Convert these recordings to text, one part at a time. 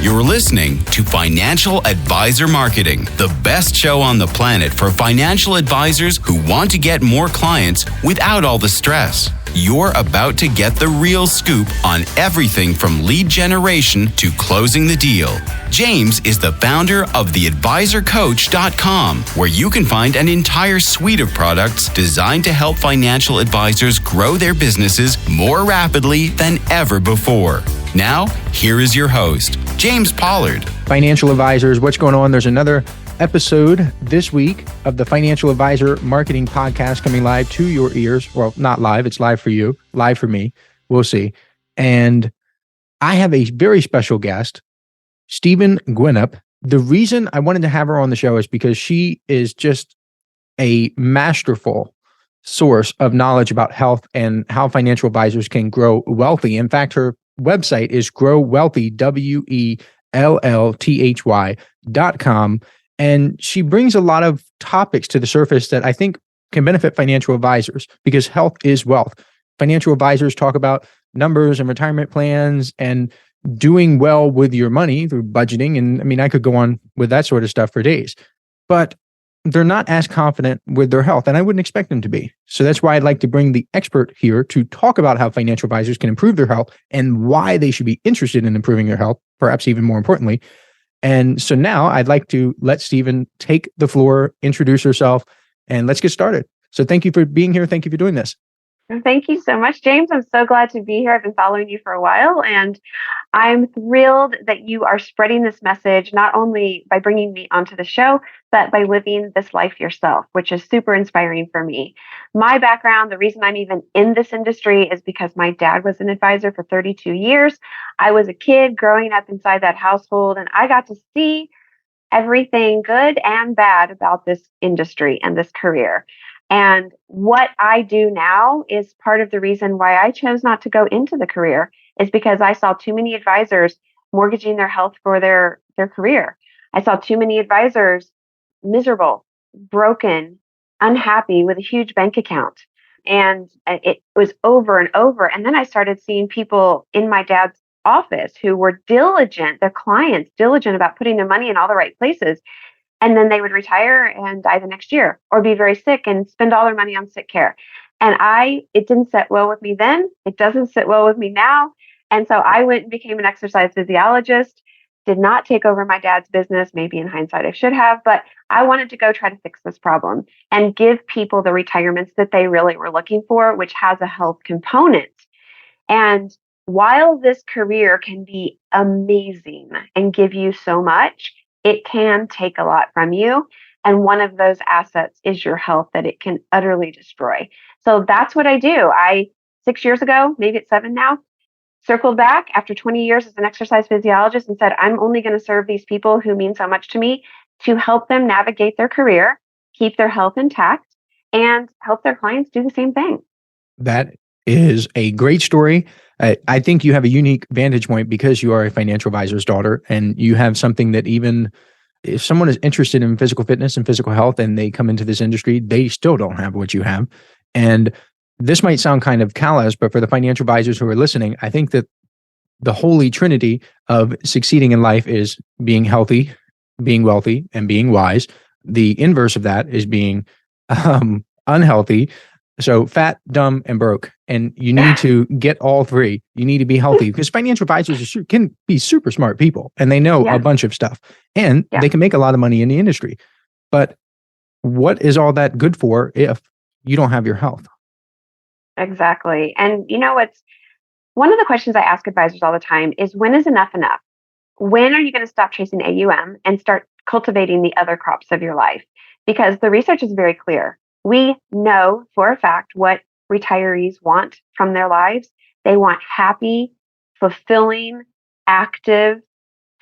You're listening to Financial Advisor Marketing, the best show on the planet for financial advisors who want to get more clients without all the stress. You're about to get the real scoop on everything from lead generation to closing the deal. James is the founder of theadvisorcoach.com, where you can find an entire suite of products designed to help financial advisors grow their businesses more rapidly than ever before. Now, here is your host, James Pollard. Financial advisors, what's going on? There's another episode this week of the Financial Advisor Marketing Podcast coming live to your ears. Well, not live. It's live for you, live for me. We'll see. And I have a very special guest, Stevyn Guinnip. The reason I wanted to have her on the show is because she is just a masterful source of knowledge about health and how financial advisors can grow wealthy. In fact, her website is Grow Wellthy, WELLTHY.com. And she brings a lot of topics to the surface that I think can benefit financial advisors because health is wealth. Financial advisors talk about numbers and retirement plans and doing well with your money through budgeting. And I mean, I could go on with that sort of stuff for days, but they're not as confident with their health, and I wouldn't expect them to be. So that's why I'd like to bring the expert here to talk about how financial advisors can improve their health and why they should be interested in improving their health, perhaps even more importantly. And so now I'd like to let Stevyn take the floor, introduce herself, and let's get started. So thank you for being here. Thank you for doing this. Thank you so much, James. I'm so glad to be here. I've been following you for a while, and I'm thrilled that you are spreading this message, not only by bringing me onto the show, but by living this life yourself, which is super inspiring for me. My background, the reason I'm even in this industry is because my dad was an advisor for 32 years. I was a kid growing up inside that household, and I got to see everything good and bad about this industry and this career. And what I do now is part of the reason why I chose not to go into the career is because I saw too many advisors mortgaging their health for their career. I saw too many advisors miserable, broken, unhappy with a huge bank account. And it was over and over. And then I started seeing people in my dad's office who were diligent, their clients diligent about putting their money in all the right places. And then they would retire and die the next year or be very sick and spend all their money on sick care. And it didn't sit well with me then. It doesn't sit well with me now. And so I went and became an exercise physiologist, did not take over my dad's business. Maybe in hindsight, I should have, but I wanted to go try to fix this problem and give people the retirements that they really were looking for, which has a health component. And while this career can be amazing and give you so much, it can take a lot from you. And one of those assets is your health that it can utterly destroy. So that's what I do. 6 years ago, maybe it's 7 now, circled back after 20 years as an exercise physiologist and said, I'm only going to serve these people who mean so much to me to help them navigate their career, keep their health intact, and help their clients do the same thing. That is a great story. I think you have a unique vantage point because you are a financial advisor's daughter, and you have something that even if someone is interested in physical fitness and physical health and they come into this industry, they still don't have what you have. And this might sound kind of callous, but for the financial advisors who are listening, I think that the holy trinity of succeeding in life is being healthy, being wealthy, and being wise. The inverse of that is being unhealthy. So fat, dumb, and broke. And you need to get all three. You need to be healthy because financial advisors can be super smart people and they know a bunch of stuff and they can make a lot of money in the industry. But what is all that good for if you don't have your health? Exactly. And you know what's one of the questions I ask advisors all the time is, when is enough enough? When are you going to stop chasing AUM and start cultivating the other crops of your life? Because the research is very clear. We know for a fact what retirees want from their lives. They want happy, fulfilling, active,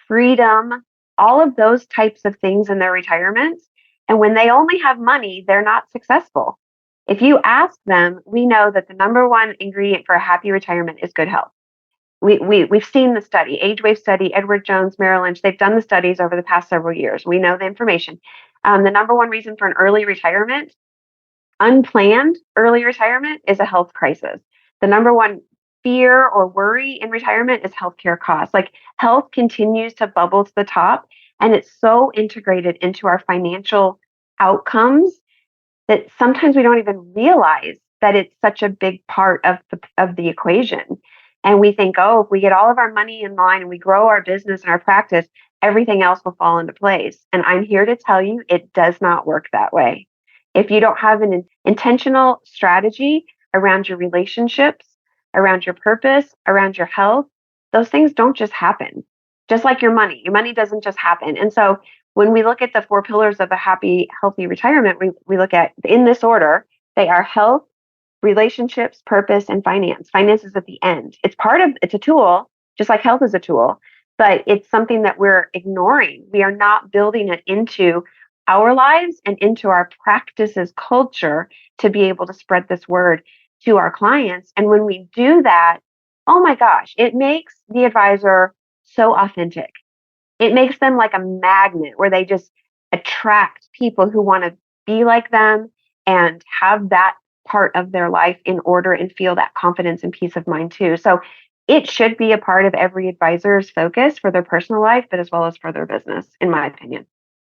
freedom, all of those types of things in their retirements. And when they only have money, they're not successful. If you ask them, we know that the number one ingredient for a happy retirement is good health. We've seen the study, Age Wave study, Edward Jones, Merrill Lynch. They've done the studies over the past several years. We know the information. The number one reason for an early retirement, unplanned early retirement, is a health crisis. The number one fear or worry in retirement is healthcare costs. Like health continues to bubble to the top, and it's so integrated into our financial outcomes that sometimes we don't even realize that it's such a big part of the equation. And we think, oh, if we get all of our money in line and we grow our business and our practice, everything else will fall into place. And I'm here to tell you it does not work that way. If you don't have an intentional strategy around your relationships, around your purpose, around your health, those things don't just happen. Just like your money doesn't just happen. And so when we look at the four pillars of a happy, healthy retirement, we look at in this order, they are health, relationships, purpose, and finance. Finance is at the end. It's a tool, just like health is a tool, but it's something that we're ignoring. We are not building it into our lives and into our practices culture to be able to spread this word to our clients. And when we do that, oh my gosh, it makes the advisor so authentic. It makes them like a magnet where they just attract people who want to be like them and have that part of their life in order and feel that confidence and peace of mind too. So it should be a part of every advisor's focus for their personal life, but as well as for their business, in my opinion.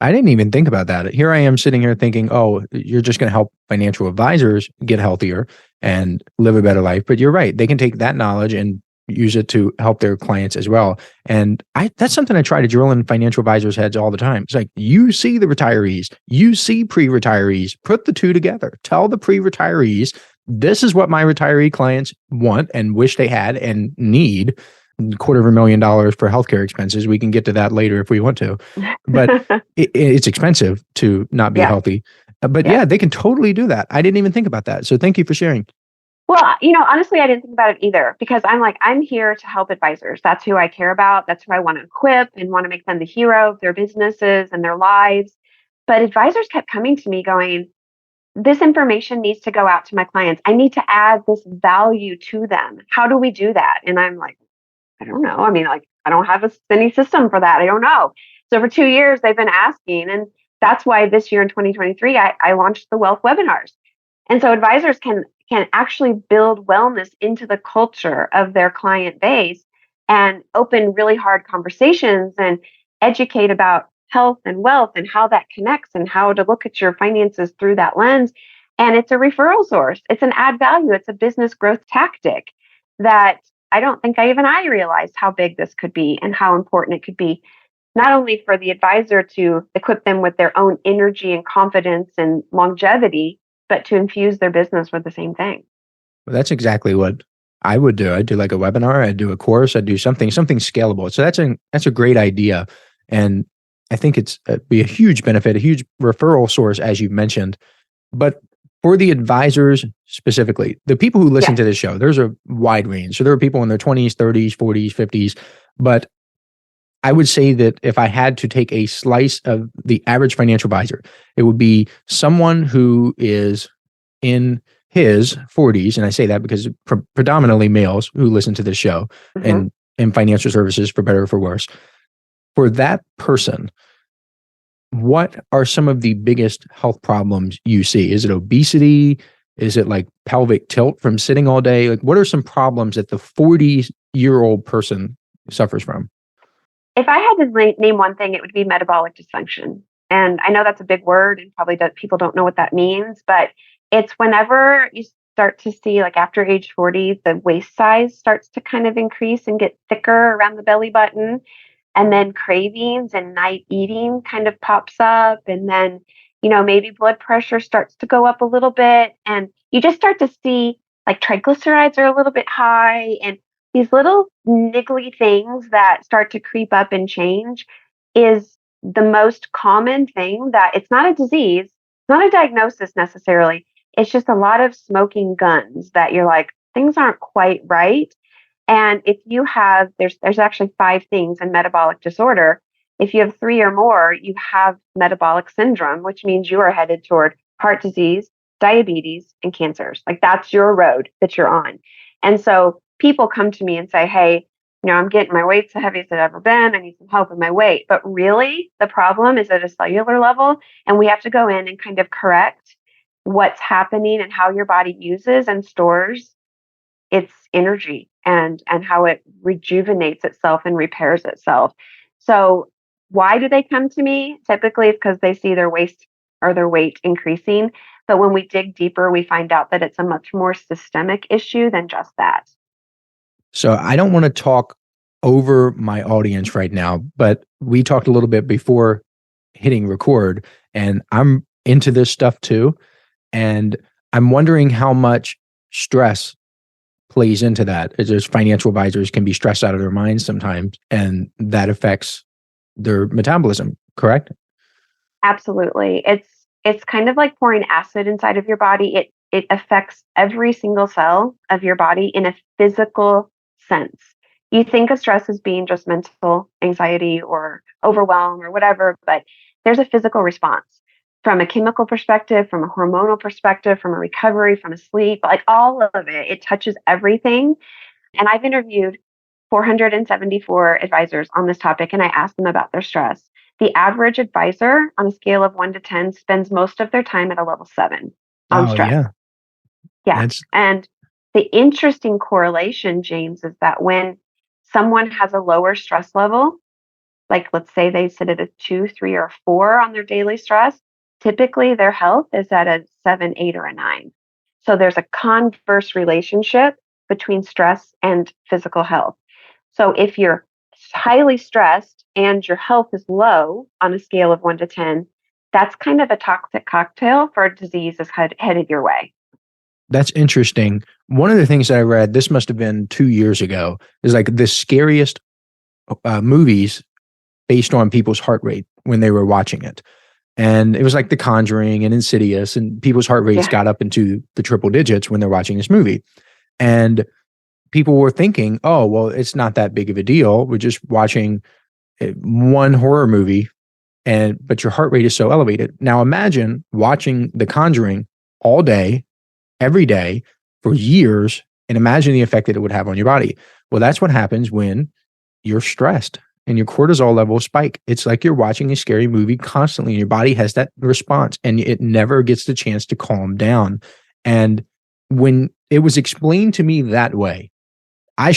I didn't even think about that. Here I am sitting here thinking, oh, you're just going to help financial advisors get healthier and live a better life. But you're right. They can take that knowledge and use it to help their clients as well. And that's something I try to drill in financial advisors' heads all the time. It's like, you see the retirees, you see pre-retirees, put the two together. Tell the pre-retirees, this is what my retiree clients want and wish they had and need. $250,000 for healthcare expenses. We can get to that later if we want to, but it's expensive to not be healthy. But yeah, they can totally do that. I didn't even think about that. So thank you for sharing. Well, honestly, I didn't think about it either because I'm here to help advisors. That's who I care about. That's who I want to equip and want to make them the hero of their businesses and their lives. But advisors kept coming to me going, this information needs to go out to my clients. I need to add this value to them. How do we do that? And I'm like, I don't know. I don't have any system for that. I don't know. So for 2 years, they've been asking. And that's why this year in 2023, I launched the Wealth webinars. And so advisors can actually build wellness into the culture of their client base and open really hard conversations and educate about health and wealth and how that connects and how to look at your finances through that lens. And it's a referral source. It's an add value. It's a business growth tactic that I don't think I realized how big this could be and how important it could be, not only for the advisor to equip them with their own energy and confidence and longevity, but to infuse their business with the same thing. Well, that's exactly what I would do. I'd do like a webinar, I'd do a course, I'd do something scalable. So that's a great idea. And I think it's be a huge benefit, a huge referral source, as you mentioned. But for the advisors specifically, the people who listen to this show, there's a wide range. So there are people in their 20s, 30s, 40s, 50s. But I would say that if I had to take a slice of the average financial advisor, it would be someone who is in his 40s. And I say that because predominantly males who listen to this show and in financial services, for better or for worse. For that person, what are some of the biggest health problems you see? Is it obesity? Is it like pelvic tilt from sitting all day? Like, what are some problems that the 40-year-old person suffers from? If I had to name one thing, it would be metabolic dysfunction. And I know that's a big word and probably people don't know what that means, but it's whenever you start to see, like after age 40, the waist size starts to kind of increase and get thicker around the belly button. And then cravings and night eating kind of pops up. And then, maybe blood pressure starts to go up a little bit. And you just start to see like triglycerides are a little bit high. And these little niggly things that start to creep up and change is the most common thing. That it's not a disease, it's not a diagnosis necessarily. It's just a lot of smoking guns that you're like, things aren't quite right. And if you have, there's actually 5 things in metabolic disorder. If you have 3 or more, you have metabolic syndrome, which means you are headed toward heart disease, diabetes, and cancers. Like that's your road that you're on. And so people come to me and say, hey, I'm getting my weight so heavy as it's ever been. I need some help with my weight. But really, the problem is at a cellular level, and we have to go in and kind of correct what's happening and how your body uses and stores its energy and how it rejuvenates itself and repairs itself. So why do they come to me? Typically, it's because they see their waist or their weight increasing. But when we dig deeper, we find out that it's a much more systemic issue than just that. So I don't want to talk over my audience right now, but we talked a little bit before hitting record, and I'm into this stuff too. And I'm wondering how much stress plays into that. As just financial advisors can be stressed out of their minds sometimes, and that affects their metabolism, correct? Absolutely. It's kind of like pouring acid inside of your body. It affects every single cell of your body in a physical sense. You think of stress as being just mental anxiety or overwhelm or whatever, but there's a physical response from a chemical perspective, from a hormonal perspective, from a recovery, from a sleep, like all of it. It touches everything. And I've interviewed 474 advisors on this topic, and I asked them about their stress. The average advisor on a scale of 1 to 10 spends most of their time at a level 7 on Oh stress. yeah. Yeah. That's And the interesting correlation, James, is that when someone has a lower stress level, like let's say they sit at a 2, 3, or 4 on their daily stress, typically their health is at a 7, 8, or a 9. So there's a converse relationship between stress and physical health. So if you're highly stressed and your health is low on a scale of 1 to 10, that's kind of a toxic cocktail for a disease that's headed your way. That's interesting. One of the things that I read, this must have been 2 years ago, is like the scariest movies based on people's heart rate when they were watching it. And it was like The Conjuring and Insidious, and people's heart rates Yeah. got up into the triple digits when they're watching this movie. And people were thinking, oh, well, it's not that big of a deal. We're just watching one horror movie, but your heart rate is so elevated. Now imagine watching The Conjuring all day, every day for years, and imagine the effect that it would have on your body. Well, that's what happens when you're stressed and your cortisol levels spike. It's like you're watching a scary movie constantly, and your body has that response, and it never gets the chance to calm down. When it was explained to me that way, I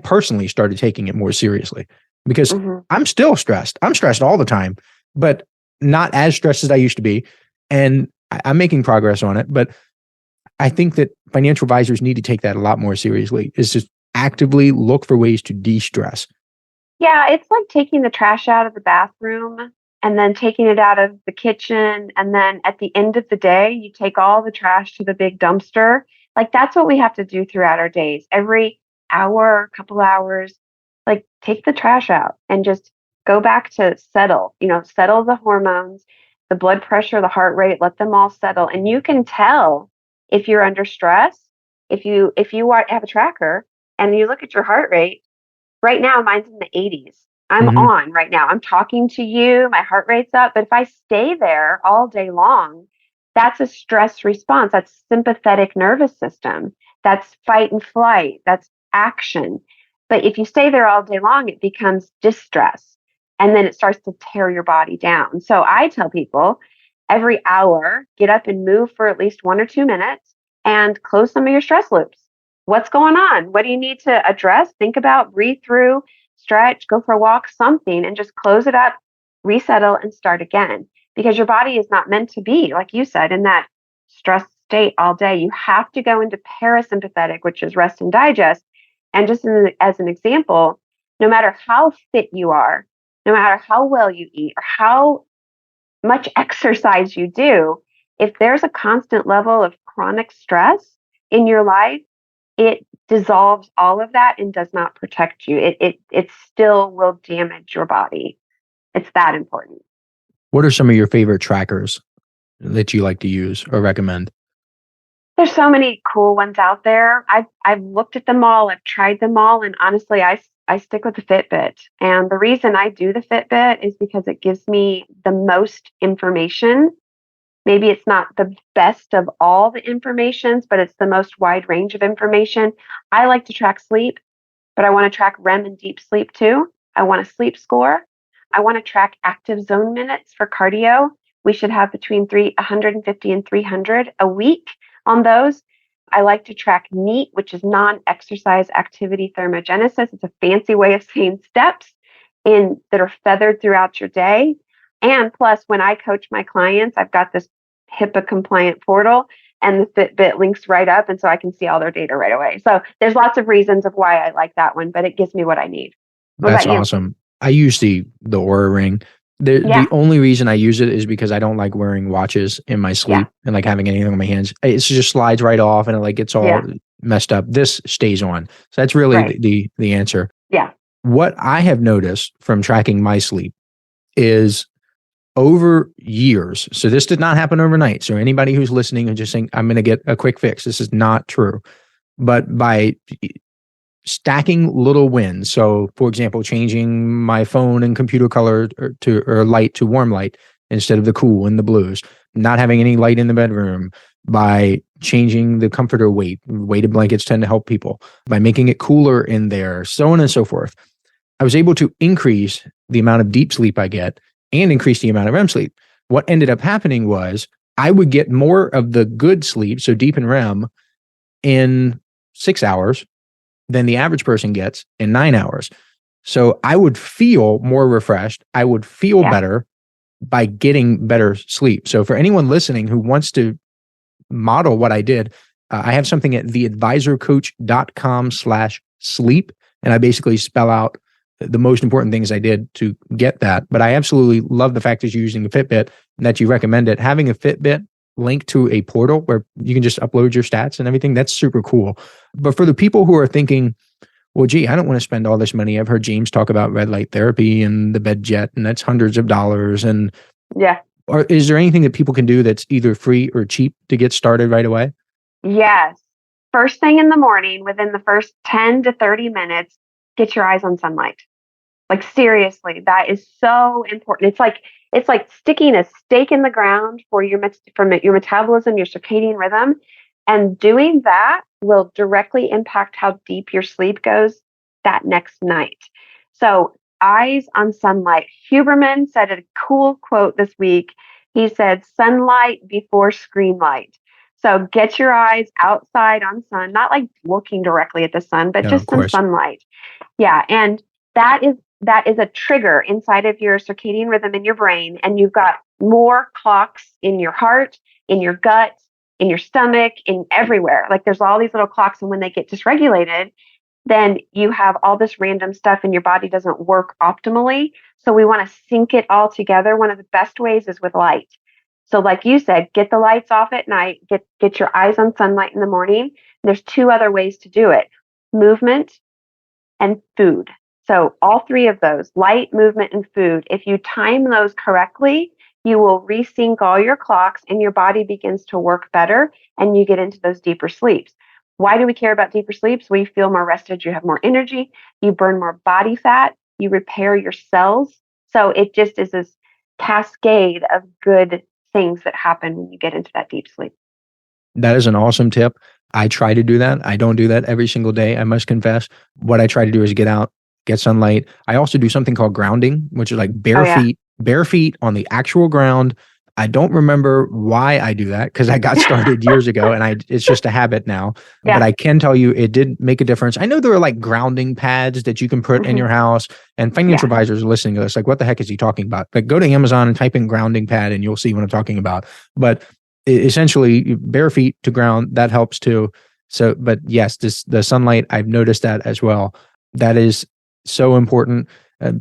personally started taking it more seriously, because Mhm. I'm still stressed. I'm stressed all the time, but not as stressed as I used to be. And I'm making progress on it. But I think that financial advisors need to take that a lot more seriously, is just actively look for ways to de-stress. Yeah, it's like taking the trash out of the bathroom and then taking it out of the kitchen. And then at the end of the day, you take all the trash to the big dumpster. Like that's what we have to do throughout our days. Every hour, couple hours, like take the trash out and just go back to settle, settle the hormones, the blood pressure, the heart rate, let them all settle. And you can tell if you're under stress, if you have a tracker and you look at your heart rate. Right now, mine's in the 80s. I'm Mhm. on right now. I'm talking to you. My heart rate's up. But if I stay there all day long, that's a stress response. That's sympathetic nervous system. That's fight and flight. That's action. But if you stay there all day long, it becomes distress. And then it starts to tear your body down. So I tell people every hour, get up and move for at least 1 or 2 minutes and close some of your stress loops. What's going on? What do you need to address? Think about, breathe through, stretch, go for a walk, something, and just close it up, resettle, and start again. Because your body is not meant to be, like you said, in that stress state all day. You have to go into parasympathetic, which is rest and digest. And just as an example, no matter how fit you are, no matter how well you eat, or how much exercise you do, if there's a constant level of chronic stress in your life, it dissolves all of that and does not protect you. It still will damage your body. It's that important. What are some of your favorite trackers that you like to use or recommend? There's so many cool ones out there. I've looked at them all. I've tried them all, and honestly, I stick with the Fitbit. And the reason I do the Fitbit is because it gives me the most information. Maybe it's not the best of all the informations, but it's the most wide range of information. I like to track sleep, but I want to track REM and deep sleep too. I want a sleep score. I want to track active zone minutes for cardio. We should have between 150 and 300 a week on those. I like to track NEAT, which is non-exercise activity thermogenesis. It's a fancy way of saying steps that are feathered throughout your day. And plus, when I coach my clients, I've got this HIPAA compliant portal and the Fitbit links right up. And so I can see all their data right away. So there's lots of reasons of why I like that one, but it gives me what I need. What That's about you? awesome. I use the Aura ring. The only reason I use it is because I don't like wearing watches in my sleep and like having anything on my hands. It just slides right off and it like gets all messed up. This stays on. So that's really the answer. Yeah. What I have noticed from tracking my sleep is over years. So this did not happen overnight. So anybody who's listening and just saying, I'm going to get a quick fix, this is not true. But by stacking little wins. So for example, changing my phone and computer color or light to warm light instead of the cool and the blues, not having any light in the bedroom, by changing the comforter weight. Weighted blankets tend to help people, by making it cooler in there, so on and so forth. I was able to increase the amount of deep sleep I get and increase the amount of REM sleep. What ended up happening was I would get more of the good sleep, so deep and REM, in 6 hours than the average person gets in 9 hours. So I would feel more refreshed. I would feel better by getting better sleep. So for anyone listening who wants to model what I did, I have something at theadvisorcoach.com/sleep. And I basically spell out the most important things I did to get that. But I absolutely love the fact that you're using a Fitbit and that you recommend it. Having a Fitbit linked to a portal where you can just upload your stats and everything, that's super cool. But for the people who are thinking, well, gee, I don't want to spend all this money. I've heard James talk about red light therapy and the bed jet, and that's hundreds of dollars. And or is there anything that people can do that's either free or cheap to get started right away? Yes. First thing in the morning, within the first 10 to 30 minutes, get your eyes on sunlight. Like seriously, that is so important. It's like sticking a stake in the ground for your metabolism, your circadian rhythm, and doing that will directly impact how deep your sleep goes that next night. So eyes on sunlight. Huberman said a cool quote this week. He said, "Sunlight before screen light." So get your eyes outside on sun, not like looking directly at the sun, but just some sunlight. Yeah, and that is a trigger inside of your circadian rhythm in your brain. And you've got more clocks in your heart, in your gut, in your stomach, in everywhere. Like there's all these little clocks. And when they get dysregulated, then you have all this random stuff and your body doesn't work optimally. So we want to sync it all together. One of the best ways is with light. So like you said, get the lights off at night, get your eyes on sunlight in the morning. There's two other ways to do it: movement and food. So all three of those, light, movement, and food, if you time those correctly, you will resync all your clocks and your body begins to work better and you get into those deeper sleeps. Why do we care about deeper sleeps? We feel more rested, you have more energy, you burn more body fat, you repair your cells. So it just is this cascade of good things that happen when you get into that deep sleep. That is an awesome tip. I try to do that. I don't do that every single day, I must confess. What I try to do is get out, get sunlight. I also do something called grounding, which is like bare feet on the actual ground. I don't remember why I do that because I got started years ago and it's just a habit now. But I can tell you it did make a difference. I know there are like grounding pads that you can put in your house, and financial advisors are listening to this. Like, what the heck is he talking about? Like, go to Amazon and type in grounding pad and you'll see what I'm talking about. But essentially, bare feet to ground, that helps too. So, but yes, the sunlight, I've noticed that as well. That is so important.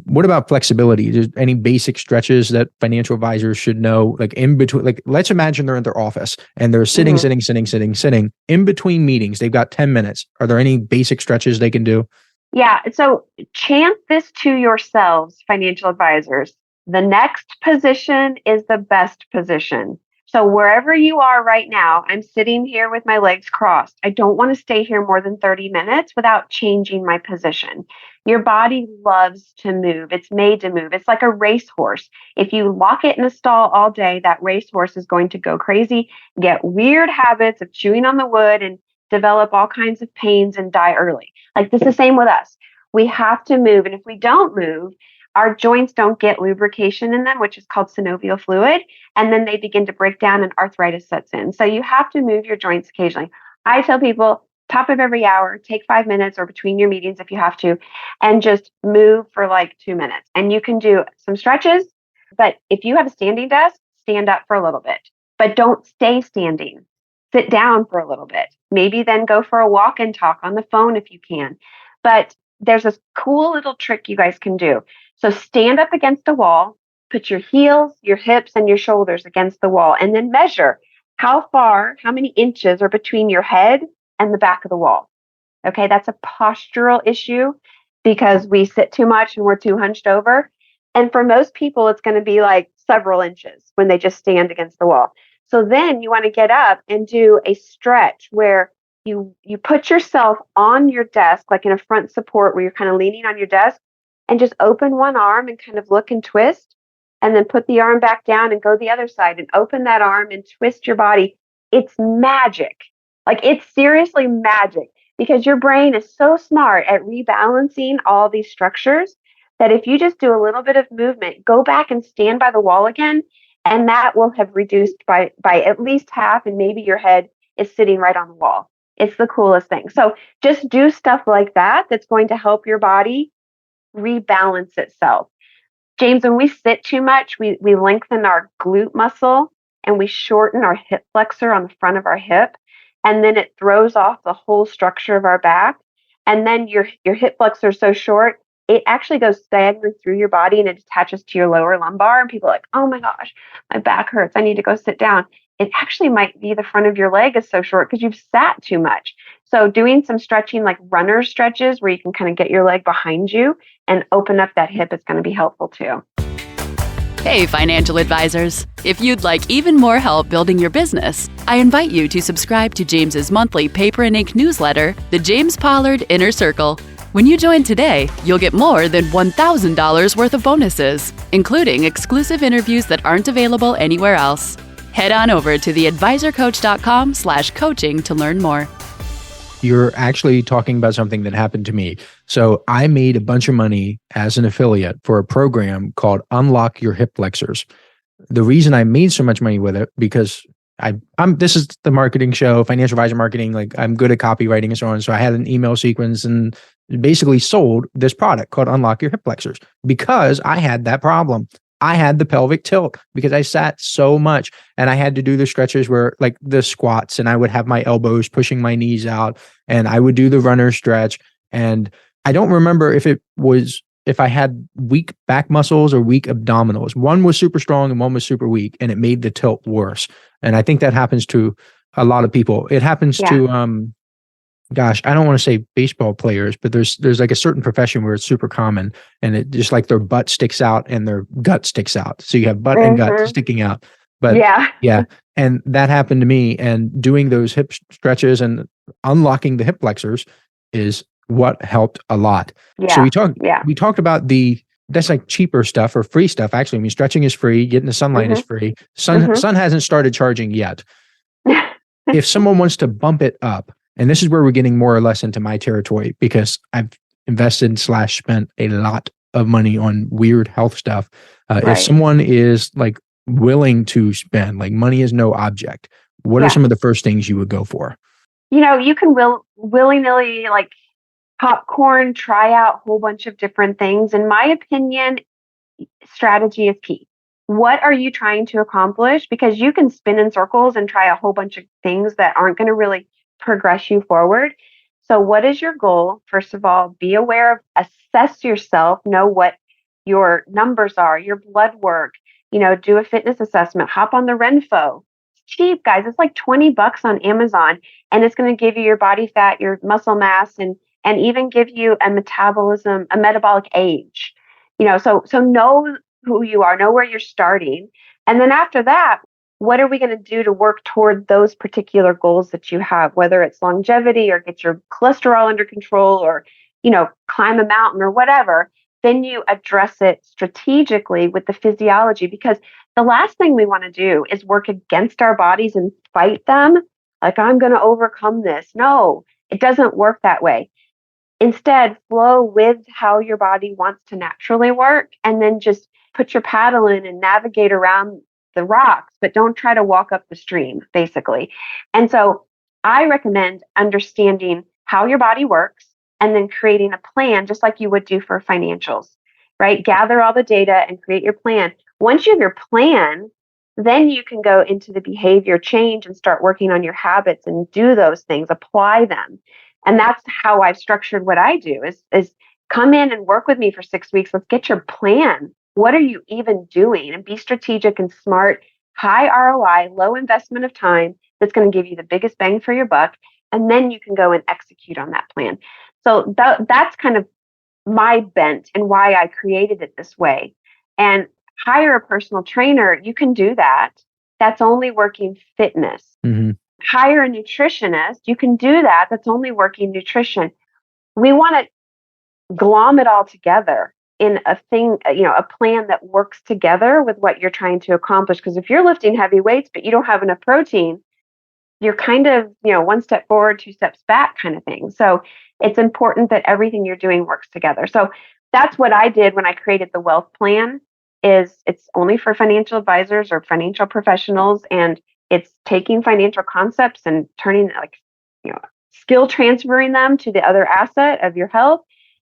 What about flexibility? Is any basic stretches that financial advisors should know? Like in between, like let's imagine they're in their office and they're sitting in between meetings. They've got 10 minutes. Are there any basic stretches they can do? Yeah. So chant this to yourselves, financial advisors. The next position is the best position. So wherever you are right now, I'm sitting here with my legs crossed. I don't want to stay here more than 30 minutes without changing my position. Your body loves to move. It's made to move. It's like a racehorse. If you lock it in a stall all day, that racehorse is going to go crazy, get weird habits of chewing on the wood, and develop all kinds of pains and die early. Like this is the same with us. We have to move. And if we don't move, our joints don't get lubrication in them, which is called synovial fluid. And then they begin to break down and arthritis sets in. So you have to move your joints occasionally. I tell people, top of every hour, take 5 minutes or between your meetings if you have to, and just move for like 2 minutes. And you can do some stretches, but if you have a standing desk, stand up for a little bit, but don't stay standing. Sit down for a little bit. Maybe then go for a walk and talk on the phone if you can. But there's this cool little trick you guys can do. So stand up against a wall, put your heels, your hips, and your shoulders against the wall, and then measure how many inches are between your head and the back of the wall. Okay, that's a postural issue because we sit too much and we're too hunched over. And for most people, it's going to be like several inches when they just stand against the wall. So then you want to get up and do a stretch where you put yourself on your desk, like in a front support where you're kind of leaning on your desk, and just open one arm and kind of look and twist, and then put the arm back down and go the other side and open that arm and twist your body. It's magic. Like, it's seriously magic because your brain is so smart at rebalancing all these structures that if you just do a little bit of movement, go back and stand by the wall again, and that will have reduced by at least half, and maybe your head is sitting right on the wall. It's the coolest thing. So just do stuff like that that's going to help your body rebalance itself. James, when we sit too much, we lengthen our glute muscle and we shorten our hip flexor on the front of our hip. And then it throws off the whole structure of our back. And then your hip flexor is so short, it actually goes diagonally through your body and it attaches to your lower lumbar. And people are like, oh my gosh, my back hurts. I need to go sit down. It actually might be the front of your leg is so short because you've sat too much. So doing some stretching like runner stretches where you can kind of get your leg behind you and open up that hip is going to be helpful too. Hey, financial advisors. If you'd like even more help building your business, I invite you to subscribe to James's monthly paper and ink newsletter, The James Pollard Inner Circle. When you join today, you'll get more than $1,000 worth of bonuses, including exclusive interviews that aren't available anywhere else. Head on over to theadvisorcoach.com/coaching to learn more. You're actually talking about something that happened to me. So I made a bunch of money as an affiliate for a program called Unlock Your Hip Flexors. The reason I made so much money with it, because this is the marketing show, financial advisor marketing, like I'm good at copywriting and so on. So I had an email sequence and basically sold this product called Unlock Your Hip Flexors because I had that problem. I had the pelvic tilt because I sat so much and I had to do the stretches where like the squats and I would have my elbows pushing my knees out and I would do the runner stretch. And I don't remember if I had weak back muscles or weak abdominals. One was super strong and one was super weak and it made the tilt worse. And I think that happens to a lot of people. It happens to, gosh, I don't want to say baseball players, but there's like a certain profession where it's super common and it just like their butt sticks out and their gut sticks out. So you have butt and gut sticking out. But yeah. And that happened to me, and doing those hip stretches and unlocking the hip flexors is what helped a lot. Yeah. So we talked about that's like cheaper stuff or free stuff. Actually, I mean, stretching is free. Getting the sunlight is free. Sun hasn't started charging yet. If someone wants to bump it up, and this is where we're getting more or less into my territory because I've invested / spent a lot of money on weird health stuff. If someone is like willing to spend, like money is no object, what are some of the first things you would go for? You know, you can willy-nilly like popcorn, try out a whole bunch of different things. In my opinion, strategy is key. What are you trying to accomplish? Because you can spin in circles and try a whole bunch of things that aren't going to really progress you forward. So what is your goal? First of all, be aware of, assess yourself, know what your numbers are, your blood work, do a fitness assessment, hop on the Renfo. It's cheap, guys. It's like $20 on Amazon, and it's going to give you your body fat, your muscle mass, and even give you a metabolic age. So know who you are, know where you're starting. And then after that, what are we going to do to work toward those particular goals that you have, whether it's longevity or get your cholesterol under control or, climb a mountain or whatever. Then you address it strategically with the physiology, because the last thing we want to do is work against our bodies and fight them. Like, I'm going to overcome this. No, it doesn't work that way. Instead, flow with how your body wants to naturally work, and then just put your paddle in and navigate around the rocks, but don't try to walk up the stream, basically. And so I recommend understanding how your body works and then creating a plan, just like you would do for financials, right? Gather all the data and create your plan. Once you have your plan, then you can go into the behavior change and start working on your habits and do those things, apply them. And that's how I've structured what I do is come in and work with me for 6 weeks. Let's get your plan. What are you even doing? And be strategic and smart, high ROI, low investment of time that's going to give you the biggest bang for your buck. And then you can go and execute on that plan. So that's kind of my bent and why I created it this way. And hire a personal trainer, you can do that. That's only working fitness. Mm-hmm. Hire a nutritionist, you can do that. That's only working nutrition. We want to glom it all together in a thing, a plan that works together with what you're trying to accomplish. Because if you're lifting heavy weights, but you don't have enough protein, you're kind of, one step forward, two steps back kind of thing. So it's important that everything you're doing works together. So that's what I did when I created the wealth plan. It's only for financial advisors or financial professionals, and it's taking financial concepts and turning skill transferring them to the other asset of your health.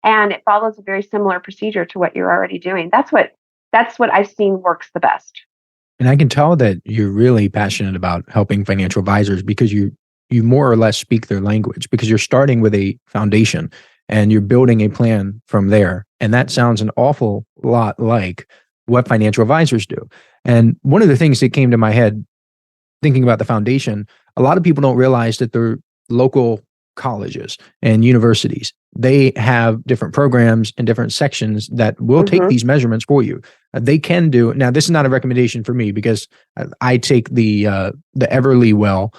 And it follows a very similar procedure to what you're already doing. That's what I've seen works the best. And I can tell that you're really passionate about helping financial advisors because you more or less speak their language, because you're starting with a foundation and you're building a plan from there. And that sounds an awful lot like what financial advisors do. And one of the things that came to my head thinking about the foundation, a lot of people don't realize that their local colleges and universities, they have different programs and different sections that will take these measurements for you. They can do, now this is not a recommendation for me because I take the Everlywell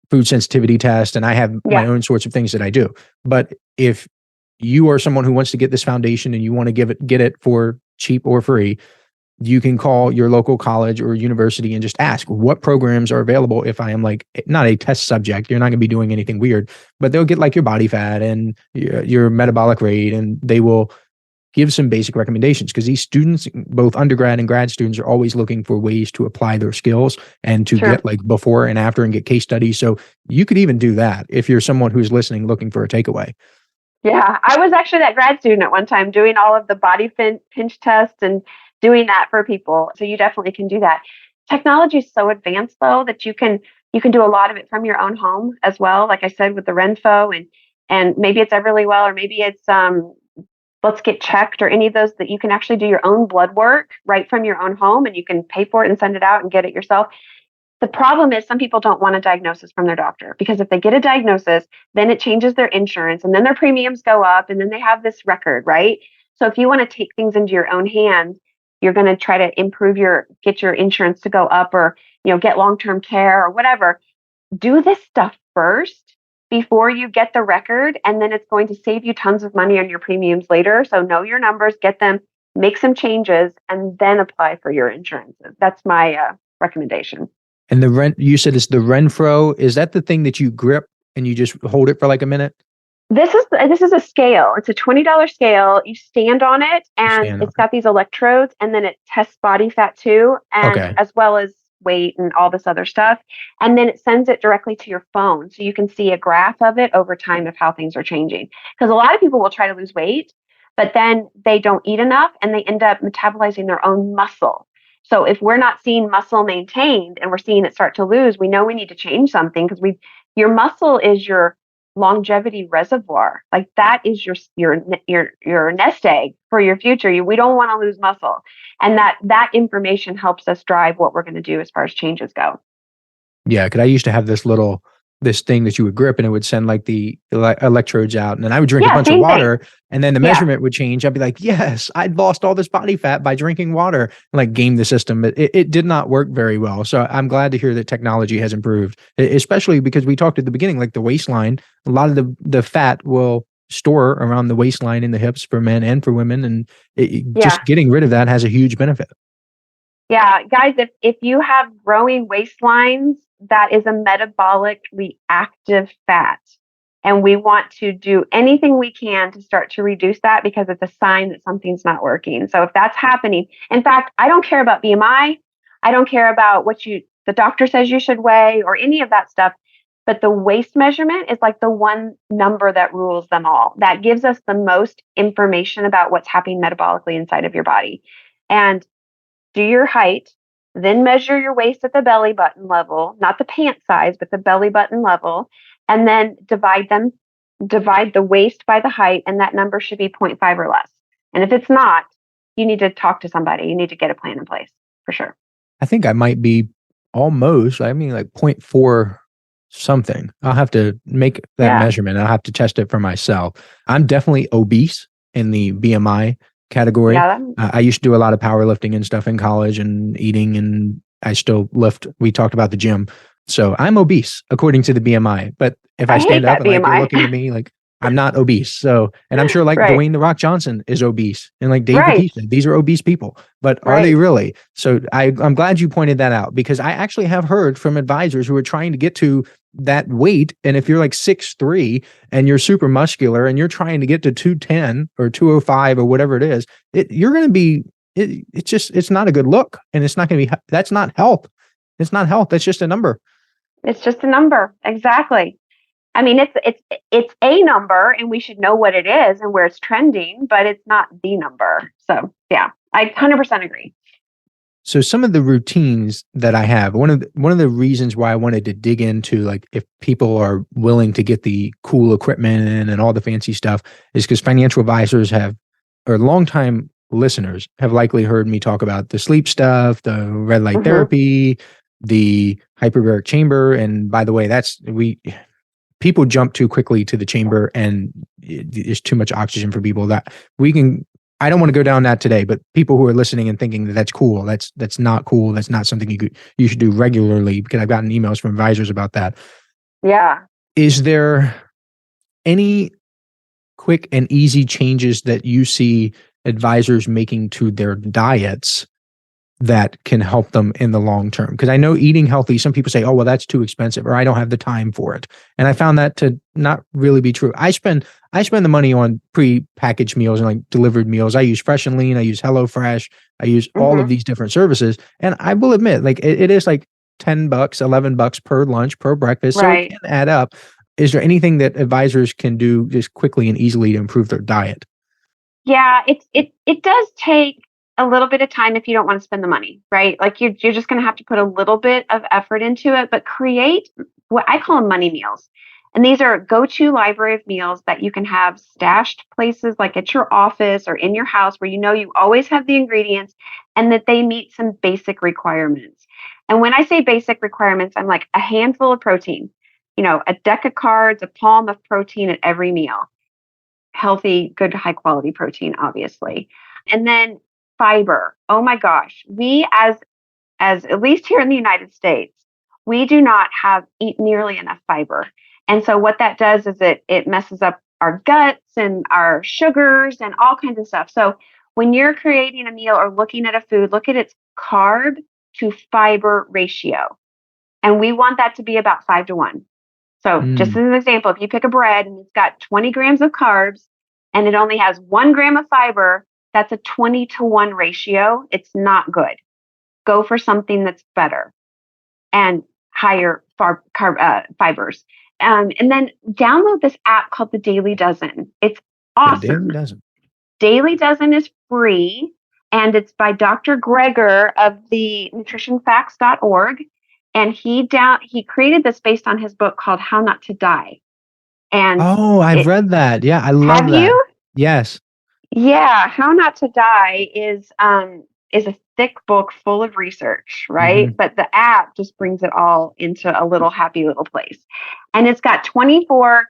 food sensitivity test and I have my own sorts of things that I do. But if you are someone who wants to get this foundation and you want to get it for cheap or free, you can call your local college or university and just ask what programs are available. If I am not a test subject, you're not going to be doing anything weird, but they'll get your body fat and your metabolic rate, and they will give some basic recommendations, because these students, both undergrad and grad students, are always looking for ways to apply their skills and to get before and after and get case studies. So you could even do that if you're someone who's listening, looking for a takeaway. Yeah, I was actually that grad student at one time doing all of the body pinch tests and doing that for people. So you definitely can do that. Technology is so advanced though that you can do a lot of it from your own home as well. Like I said, with the Renfo and maybe it's Everlywell or maybe it's Let's Get Checked or any of those that you can actually do your own blood work right from your own home, and you can pay for it and send it out and get it yourself. The problem is some people don't want a diagnosis from their doctor, because if they get a diagnosis, then it changes their insurance and then their premiums go up and then they have this record, right? So if you want to take things into your own hands, you're going to try to get your insurance to go up or, get long-term care or whatever. Do this stuff first before you get the record, and then it's going to save you tons of money on your premiums later. So know your numbers, get them, make some changes, and then apply for your insurance. That's my recommendation. And you said it's the Renfro. Is that the thing that you grip and you just hold it for a minute? This is a scale. It's a $20 scale. You stand on it, and it's got these electrodes, and then it tests body fat too, and as well as weight and all this other stuff. And then it sends it directly to your phone, so you can see a graph of it over time of how things are changing. Because a lot of people will try to lose weight, but then they don't eat enough, and they end up metabolizing their own muscle. So if we're not seeing muscle maintained and we're seeing it start to lose, we know we need to change something, because your muscle is your longevity reservoir. That is your nest egg for your future. We don't want to lose muscle. And that information helps us drive what we're going to do as far as changes go. Yeah, because I used to have this thing that you would grip and it would send the electrodes out, and then I would drink a bunch of water and then the measurement would change. I'd be like, yes, I'd lost all this body fat by drinking water, and game the system. But it did not work very well. So I'm glad to hear that technology has improved, especially because we talked at the beginning, the waistline, a lot of the fat will store around the waistline and the hips for men and for women. And just getting rid of that has a huge benefit. Yeah, guys, if you have growing waistlines, that is a metabolically active fat. And we want to do anything we can to start to reduce that, because it's a sign that something's not working. So if that's happening, in fact, I don't care about BMI. I don't care about what the doctor says you should weigh or any of that stuff. But the waist measurement is like the one number that rules them all. That gives us the most information about what's happening metabolically inside of your body. And do your height, then measure your waist at the belly button level, not the pant size, but the belly button level, and then divide the waist by the height, and that number should be 0.5 or less. And if it's not, you need to talk to somebody. You need to get a plan in place for sure. I think I might be almost, I mean, like 0.4 something. I'll have to make that measurement. I'll have to test it for myself. I'm definitely obese in the BMI category. Yeah, I used to do a lot of powerlifting and stuff in college and eating, and I still lift. We talked about the gym. So I'm obese according to the BMI. But if I stand up and like you're looking at me, like I'm not obese. So, and I'm sure like Dwayne The Rock Johnson is obese, and like Dave Bautista, these are obese people, but are they really? So I'm glad you pointed that out, because I actually have heard from advisors who are trying to get to that weight. And if you're like 6'3" and you're super muscular and you're trying to get to 210 or 205 or whatever it is, you're going to be, it's not a good look. And it's not going to be, that's not health. It's not health. That's just a number. It's just a number. Exactly. I mean, it's a number, and we should know what it is and where it's trending, but it's not the number. So yeah, I 100% agree. So some of the routines that I have, one of the reasons why I wanted to dig into, like, if people are willing to get the cool equipment and all the fancy stuff, is because financial advisors or longtime listeners have likely heard me talk about the sleep stuff, the red light therapy, the hyperbaric chamber. And by the way, people jump too quickly to the chamber, and there's too much oxygen for people that I don't want to go down that today, but people who are listening and thinking that that's cool, that's not cool. That's not something you should do regularly, because I've gotten emails from advisors about that. Yeah. Is there any quick and easy changes that you see advisors making to their diets that can help them in the long term? Because I know eating healthy, some people say, oh, well, that's too expensive, or I don't have the time for it. And I found that to not really be true. I spend the money on pre-packaged meals and like delivered meals. I use Fresh and Lean. I use HelloFresh. I use all of these different services. And I will admit, like it is like $10, $11 per lunch, per breakfast. So it can add up. Is there anything that advisors can do just quickly and easily to improve their diet? Yeah, it does take a little bit of time if you don't want to spend the money, right? Like you're just going to have to put a little bit of effort into it, but create what I call them money meals. And these are go-to library of meals that you can have stashed places like at your office or in your house, where you know you always have the ingredients and that they meet some basic requirements. And when I say basic requirements, I'm like a handful of protein, a deck of cards, a palm of protein at every meal. Healthy, good, high quality protein, obviously. And then fiber. Oh my gosh. We as at least here in the United States, we do not eat nearly enough fiber. And so what that does is it messes up our guts and our sugars and all kinds of stuff. So when you're creating a meal or looking at a food, look at its carb to fiber ratio. And we want that to be about 5-1. So just as an example, if you pick a bread and it's got 20 grams of carbs and it only has 1 gram of fiber, that's a 20-1 ratio. It's not good. Go for something that's better and higher fibers. And then download this app called the Daily Dozen. It's awesome. The Daily Dozen. Daily Dozen is free, and it's by Dr. Greger of the nutritionfacts.org. And he created this based on his book called How Not to Die. And I've read that. Yeah, I love that. Have you? Yes. Yeah, How Not to Die is a thick book full of research, right? But the app just brings it all into a little happy little place. And it's got 24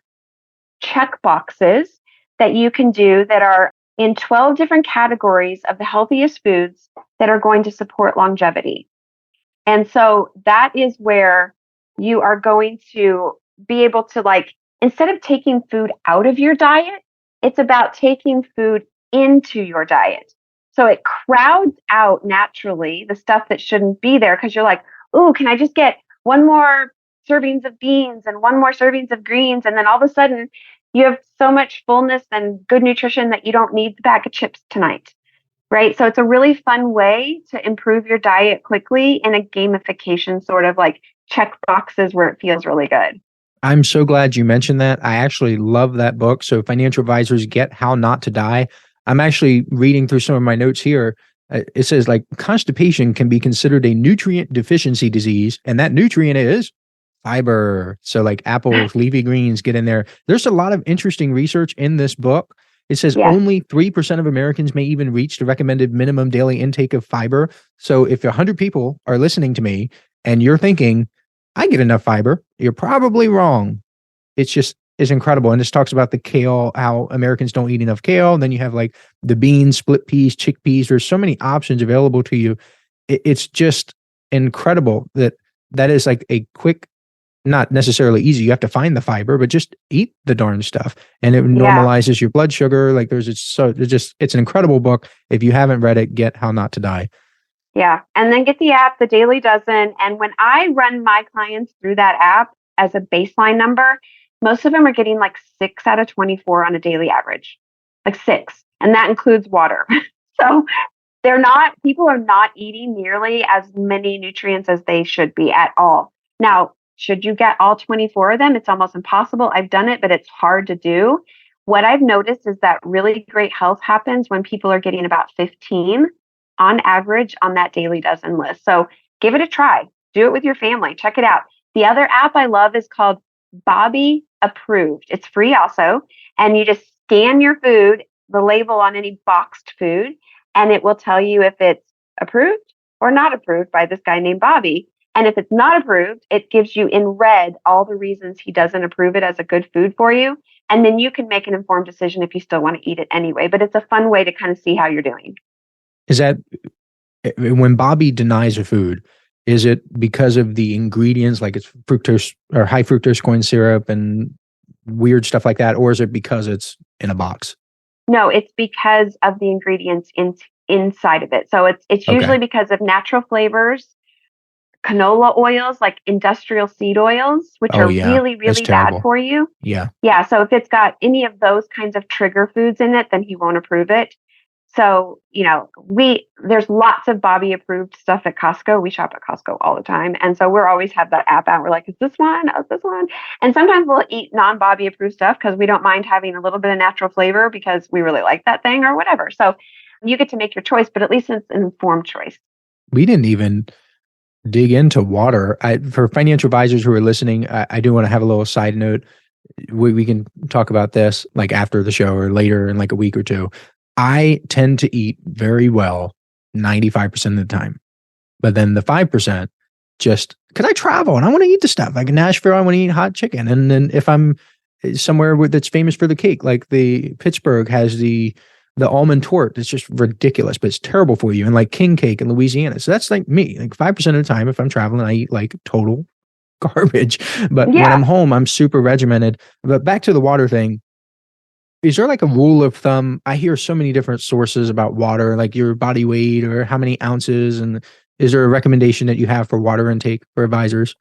check boxes that you can do that are in 12 different categories of the healthiest foods that are going to support longevity. And so that is where you are going to be able to, like, instead of taking food out of your diet, it's about taking food into your diet. So it crowds out naturally the stuff that shouldn't be there, because you're like, ooh, can I just get one more servings of beans and one more servings of greens? And then all of a sudden you have so much fullness and good nutrition that you don't need the bag of chips tonight, right? So it's a really fun way to improve your diet quickly in a gamification sort of like check boxes where it feels really good. I'm so glad you mentioned that. I actually love that book. So Financial Advisors Get How Not to Die. I'm actually reading through some of my notes here. It says like constipation can be considered a nutrient deficiency disease, and that nutrient is fiber. So like apples, leafy greens get in there. There's a lot of interesting research in this book. It says Yes. only 3% of Americans may even reach the recommended minimum daily intake of fiber. So if 100 people are listening to me and you're thinking, I get enough fiber, you're probably wrong. It's incredible. And this talks about the kale, how Americans don't eat enough kale. And then you have like the beans, split peas, chickpeas. There's so many options available to you. It's just incredible that is like a quick, not necessarily easy. You have to find the fiber, but just eat the darn stuff. And it normalizes your blood sugar. Like it's an incredible book. If you haven't read it, Get How Not to Die. Yeah. And then get the app, the Daily Dozen. And when I run my clients through that app as a baseline number, most of them are getting like 6 out of 24 on a daily average, like 6. And that includes water. So people are not eating nearly as many nutrients as they should be at all. Now, should you get all 24 of them? It's almost impossible. I've done it, but it's hard to do. What I've noticed is that really great health happens when people are getting about 15 on average on that Daily Dozen list. So give it a try. Do it with your family. Check it out. The other app I love is called Bobby Approved. It's free also. And you just scan your food, the label on any boxed food, and it will tell you if it's approved or not approved by this guy named Bobby. And if it's not approved, it gives you in red all the reasons he doesn't approve it as a good food for you. And then you can make an informed decision if you still want to eat it anyway. But it's a fun way to kind of see how you're doing. Is that when Bobby denies a food, is it because of the ingredients, like it's fructose or high fructose corn syrup and weird stuff like that? Or is it because it's in a box? No, it's because of the ingredients inside of it. So it's usually because of natural flavors, canola oils, like industrial seed oils, which are really, really bad for you. Yeah. Yeah. So if it's got any of those kinds of trigger foods in it, then he won't approve it. So, there's lots of Bobby approved stuff at Costco. We shop at Costco all the time. And so we're always have that app out. We're like, is this one? Oh, is this one? And sometimes we'll eat non-Bobby approved stuff because we don't mind having a little bit of natural flavor because we really like that thing or whatever. So you get to make your choice, but at least it's an informed choice. We didn't even dig into water. For financial advisors who are listening, I do want to have a little side note. We can talk about this like after the show or later in like a week or two. I tend to eat very well 95% of the time. But then the 5%, just because I travel and I want to eat the stuff. Like in Nashville, I want to eat hot chicken. And then if I'm somewhere that's famous for the cake, like the Pittsburgh has the almond torte, it's just ridiculous, but it's terrible for you. And like king cake in Louisiana. So that's like me. Like 5% of the time, if I'm traveling, I eat like total garbage. But when I'm home, I'm super regimented. But back to the water thing. Is there like a rule of thumb? I hear so many different sources about water, like your body weight or how many ounces. And is there a recommendation that you have for water intake for advisors?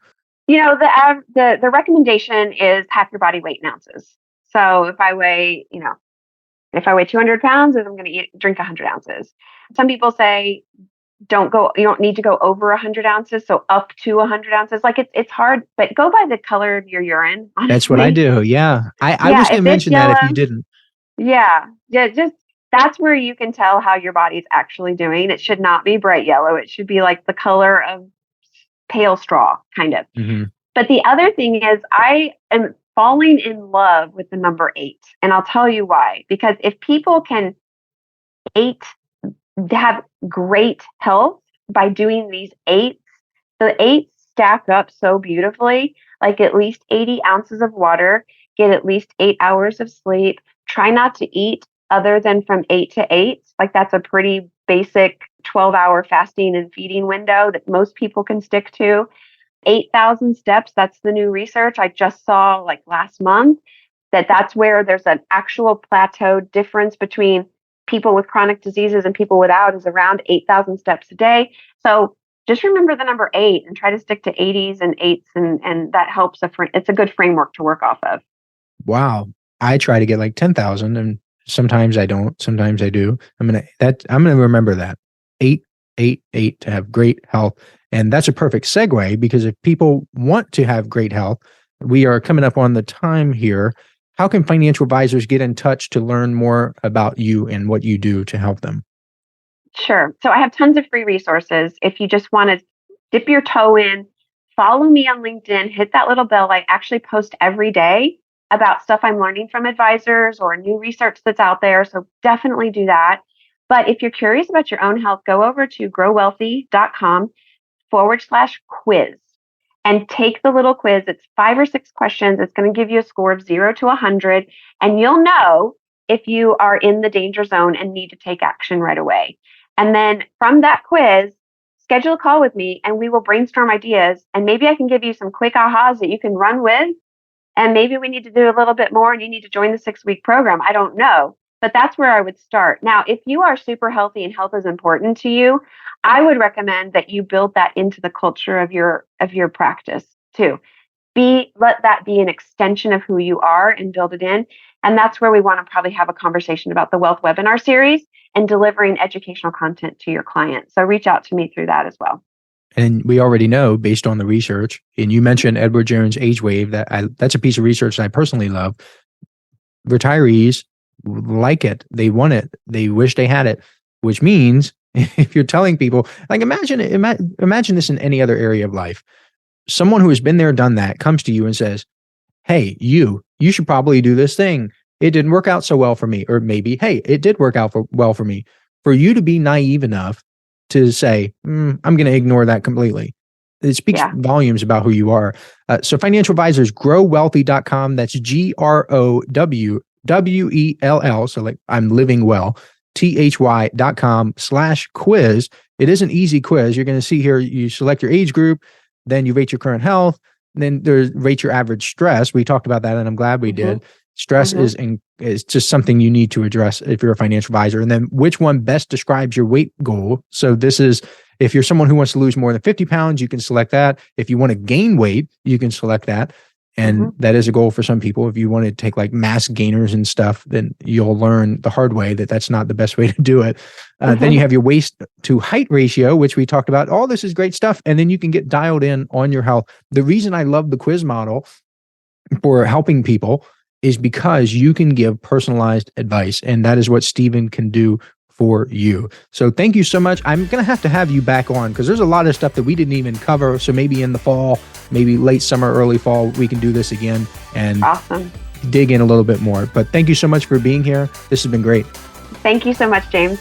The recommendation is half your body weight in ounces. So if I weigh 200 pounds, I'm going to drink 100 ounces. Some people say you don't need to go over 100 ounces. So up to 100 ounces. Like it's hard, but go by the color of your urine. Honestly. That's what I do. Yeah. I was going to mention that if you didn't. Yeah. Just that's where you can tell how your body's actually doing. It should not be bright yellow. It should be like the color of pale straw, kind of. Mm-hmm. But the other thing is I am falling in love with the number 8. And I'll tell you why. Because if people can have great health by doing these 8s, the 8s stack up so beautifully, like at least 80 ounces of water, get at least 8 hours of sleep, try not to eat other than from 8 to 8. Like that's a pretty basic 12-hour fasting and feeding window that most people can stick to. 8,000 steps, that's the new research I just saw like last month, that's where there's an actual plateau difference between people with chronic diseases and people without is around 8,000 steps a day. So just remember the number 8 and try to stick to 80s and 8s, and that helps. It's a good framework to work off of. Wow. I try to get like 10,000 and sometimes I don't, sometimes I do. I'm going to remember that 8 to have great health. And that's a perfect segue because if people want to have great health, we are coming up on the time here. How can financial advisors get in touch to learn more about you and what you do to help them? Sure. So I have tons of free resources. If you just want to dip your toe in, follow me on LinkedIn, hit that little bell. I actually post every day about stuff I'm learning from advisors or new research that's out there. So definitely do that. But if you're curious about your own health, go over to growwellthy.com/quiz and take the little quiz. It's 5 or 6 questions. It's going to give you a score of 0 to 100, and you'll know if you are in the danger zone and need to take action right away. And then from that quiz, schedule a call with me and we will brainstorm ideas. And maybe I can give you some quick ahas that you can run with. And maybe we need to do a little bit more and you need to join the 6-week program. I don't know. But that's where I would start. Now, if you are super healthy and health is important to you, I would recommend that you build that into the culture of your practice too. Let that be an extension of who you are and build it in. And that's where we want to probably have a conversation about the Wealth Webinar Series and delivering educational content to your clients. So reach out to me through that as well. And we already know, based on the research, and you mentioned Edward Jones Age Wave, that's a piece of research that I personally love. Retirees like it. They want it. They wish they had it, which means if you're telling people, like imagine this in any other area of life. Someone who has been there, done that, comes to you and says, hey, you should probably do this thing. It didn't work out so well for me. Or maybe, hey, it did work out well for me. For you to be naive enough to say, I'm going to ignore that completely. It speaks volumes about who you are. So financial advisors, growwellthy.com. That's GROWWELL. So like I'm living well, THY.com/quiz. It is an easy quiz. You're going to see here, you select your age group, then you rate your current health, then there's rate your average stress. We talked about that and I'm glad we did. Stress is just something you need to address if you're a financial advisor. And then which one best describes your weight goal? So this is, if you're someone who wants to lose more than 50 pounds, you can select that. If you want to gain weight, you can select that. And that is a goal for some people. If you want to take like mass gainers and stuff, then you'll learn the hard way that that's not the best way to do it. Then you have your waist to height ratio, which we talked about. All this is great stuff. And then you can get dialed in on your health. The reason I love the quiz model for helping people is because you can give personalized advice. And that is what Stevyn can do for you. So thank you so much. I'm going to have you back on because there's a lot of stuff that we didn't even cover. So maybe in the fall, maybe late summer, early fall, we can do this again and dig in a little bit more. But thank you so much for being here. This has been great. Thank you so much, James.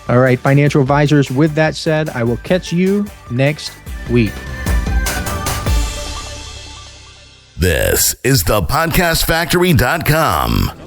All right, financial advisors, with that said, I will catch you next week. This is thepodcastfactory.com.